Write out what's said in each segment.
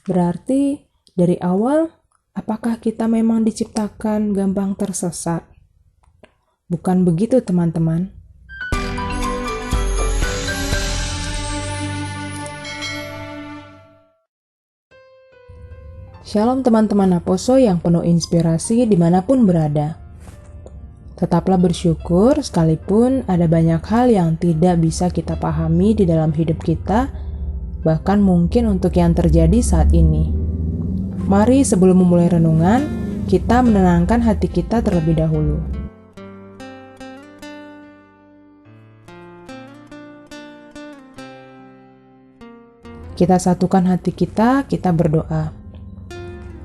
Berarti dari awal, apakah kita memang diciptakan gampang tersesat? Bukan begitu, teman-teman. Shalom teman-teman Aposo yang penuh inspirasi dimanapun berada. Tetaplah bersyukur sekalipun ada banyak hal yang tidak bisa kita pahami di dalam hidup kita, bahkan mungkin untuk yang terjadi saat ini. Mari sebelum memulai renungan, kita menenangkan hati kita terlebih dahulu. Kita satukan hati kita berdoa.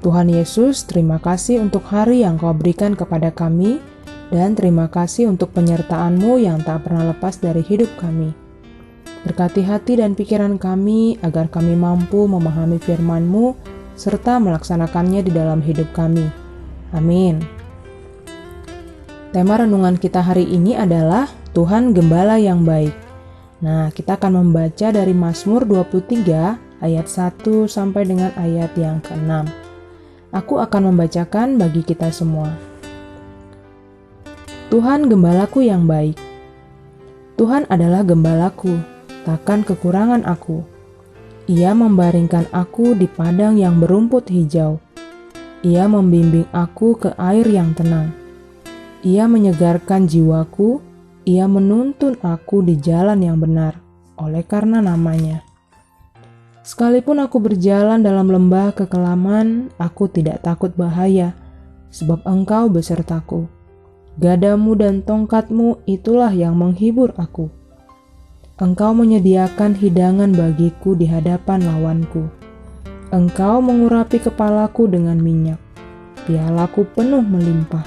Tuhan Yesus, terima kasih untuk hari yang Kau berikan kepada kami, dan terima kasih untuk penyertaan-Mu yang tak pernah lepas dari hidup kami. Berkati hati dan pikiran kami, agar kami mampu memahami firman-Mu, serta melaksanakannya di dalam hidup kami. Amin. Tema renungan kita hari ini adalah Tuhan Gembala yang Baik. Nah, kita akan membaca dari Mazmur 23 ayat 1 sampai dengan ayat yang ke-6. Aku akan membacakan bagi kita semua. Tuhan gembalaku yang baik. Tuhan adalah gembalaku, takkan kekurangan aku. Ia membaringkan aku di padang yang berumput hijau. Ia membimbing aku ke air yang tenang. Ia menyegarkan jiwaku, Ia menuntun aku di jalan yang benar, oleh karena namanya. Sekalipun aku berjalan dalam lembah kekelaman, aku tidak takut bahaya, sebab Engkau besertaku. Gadamu dan tongkatmu itulah yang menghibur aku. Engkau menyediakan hidangan bagiku di hadapan lawanku. Engkau mengurapi kepalaku dengan minyak, pialaku penuh melimpah.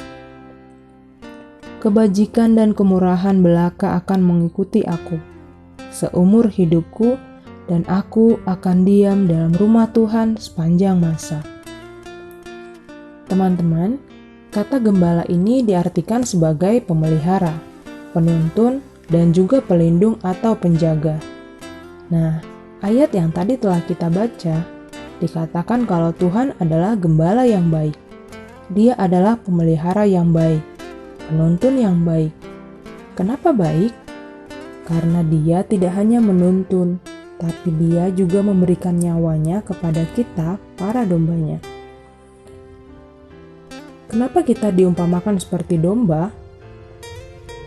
Kebajikan dan kemurahan belaka akan mengikuti aku seumur hidupku, dan aku akan diam dalam rumah Tuhan sepanjang masa. Teman-teman, kata gembala ini diartikan sebagai pemelihara, penuntun, dan juga pelindung atau penjaga. Nah, ayat yang tadi telah kita baca, dikatakan kalau Tuhan adalah gembala yang baik. Dia adalah pemelihara yang baik, penuntun yang baik. Kenapa baik? Karena Dia tidak hanya menuntun, tapi Dia juga memberikan nyawanya kepada kita, para dombanya. Kenapa kita diumpamakan seperti domba?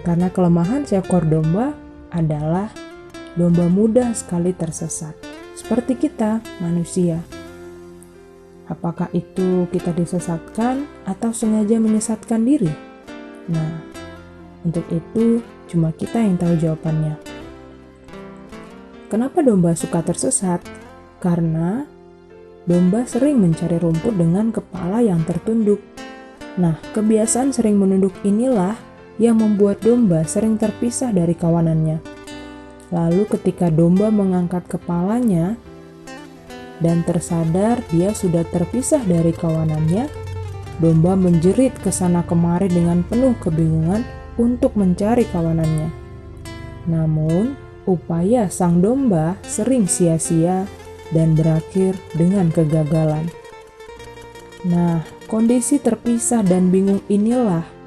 Karena kelemahan seekor domba adalah domba mudah sekali tersesat, seperti kita, manusia. Apakah itu kita disesatkan atau sengaja menyesatkan diri? Nah, untuk itu cuma kita yang tahu jawabannya. Kenapa domba suka tersesat? Karena domba sering mencari rumput dengan kepala yang tertunduk. Nah, kebiasaan sering menunduk inilah yang membuat domba sering terpisah dari kawanannya. Lalu ketika domba mengangkat kepalanya dan tersadar dia sudah terpisah dari kawanannya, domba menjerit ke sana kemari dengan penuh kebingungan untuk mencari kawanannya. Namun, upaya sang domba sering sia-sia dan berakhir dengan kegagalan. Nah, kondisi terpisah dan bingung inilah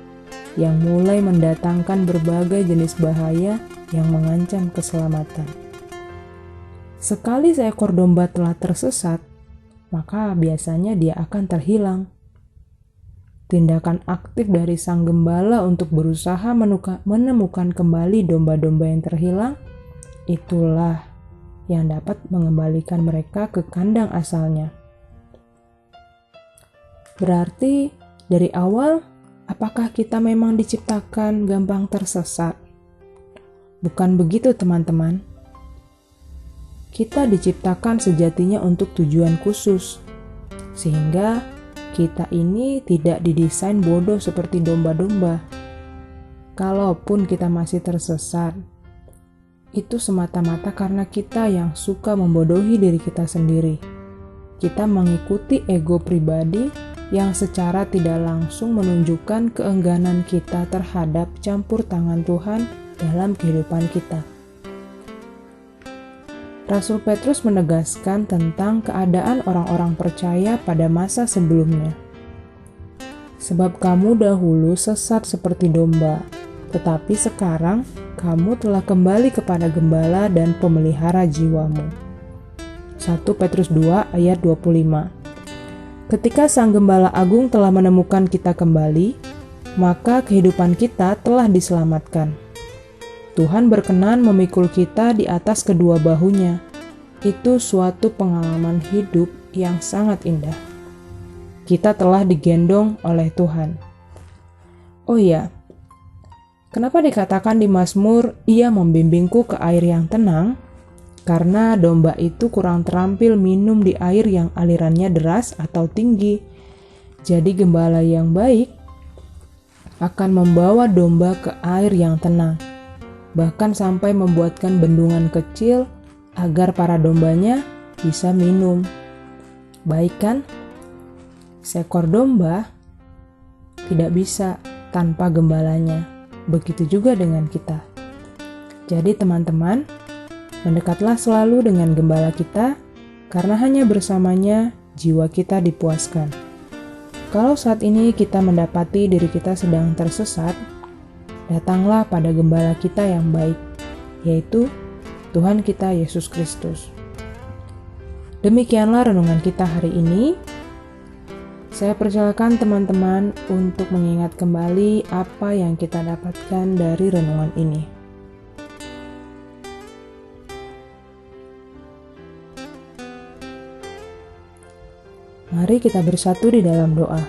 yang mulai mendatangkan berbagai jenis bahaya yang mengancam keselamatan. Sekali seekor domba telah tersesat, maka biasanya dia akan terhilang. Tindakan aktif dari sang gembala untuk berusaha menemukan kembali domba-domba yang terhilang, itulah yang dapat mengembalikan mereka ke kandang asalnya. Berarti dari awal, apakah kita memang diciptakan gampang tersesat? Bukan begitu, teman-teman. Kita diciptakan sejatinya untuk tujuan khusus, sehingga kita ini tidak didesain bodoh seperti domba-domba. Kalaupun kita masih tersesat, itu semata-mata karena kita yang suka membodohi diri kita sendiri. Kita mengikuti ego pribadi yang secara tidak langsung menunjukkan keengganan kita terhadap campur tangan Tuhan dalam kehidupan kita. Rasul Petrus menegaskan tentang keadaan orang-orang percaya pada masa sebelumnya. Sebab kamu dahulu sesat seperti domba, tetapi sekarang kamu telah kembali kepada gembala dan pemelihara jiwamu. 1 Petrus 2 ayat 25. Ketika Sang Gembala Agung telah menemukan kita kembali, maka kehidupan kita telah diselamatkan. Tuhan berkenan memikul kita di atas kedua bahunya. Itu suatu pengalaman hidup yang sangat indah. Kita telah digendong oleh Tuhan. Oh iya, kenapa dikatakan di Mazmur, "Ia membimbingku ke air yang tenang"? Karena domba itu kurang terampil minum di air yang alirannya deras atau tinggi. Jadi gembala yang baik akan membawa domba ke air yang tenang, bahkan sampai membuatkan bendungan kecil agar para dombanya bisa minum. Baik kan? Seekor domba tidak bisa tanpa gembalanya. Begitu juga dengan kita. Jadi teman-teman, mendekatlah selalu dengan gembala kita, karena hanya bersamanya jiwa kita dipuaskan. Kalau saat ini kita mendapati diri kita sedang tersesat, datanglah pada gembala kita yang baik, yaitu Tuhan kita Yesus Kristus. Demikianlah renungan kita hari ini. Saya persilakan teman-teman untuk mengingat kembali apa yang kita dapatkan dari renungan ini. Mari kita bersatu di dalam doa.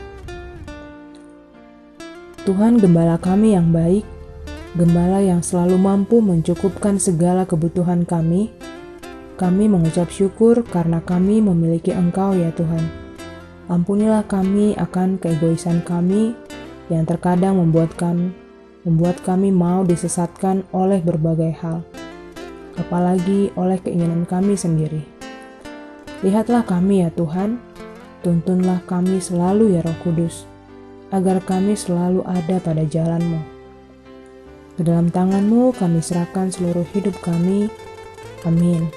Tuhan Gembala kami yang baik, Gembala yang selalu mampu mencukupkan segala kebutuhan kami mengucap syukur karena kami memiliki Engkau ya Tuhan. Ampunilah kami akan keegoisan kami yang terkadang membuat kami mau disesatkan oleh berbagai hal, apalagi oleh keinginan kami sendiri. Lihatlah kami ya Tuhan, tuntunlah kami selalu ya Roh Kudus, agar kami selalu ada pada jalan-Mu. Ke dalam tangan-Mu kami serahkan seluruh hidup kami. Amin.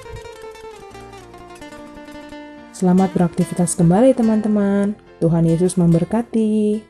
Selamat beraktivitas kembali teman-teman. Tuhan Yesus memberkati.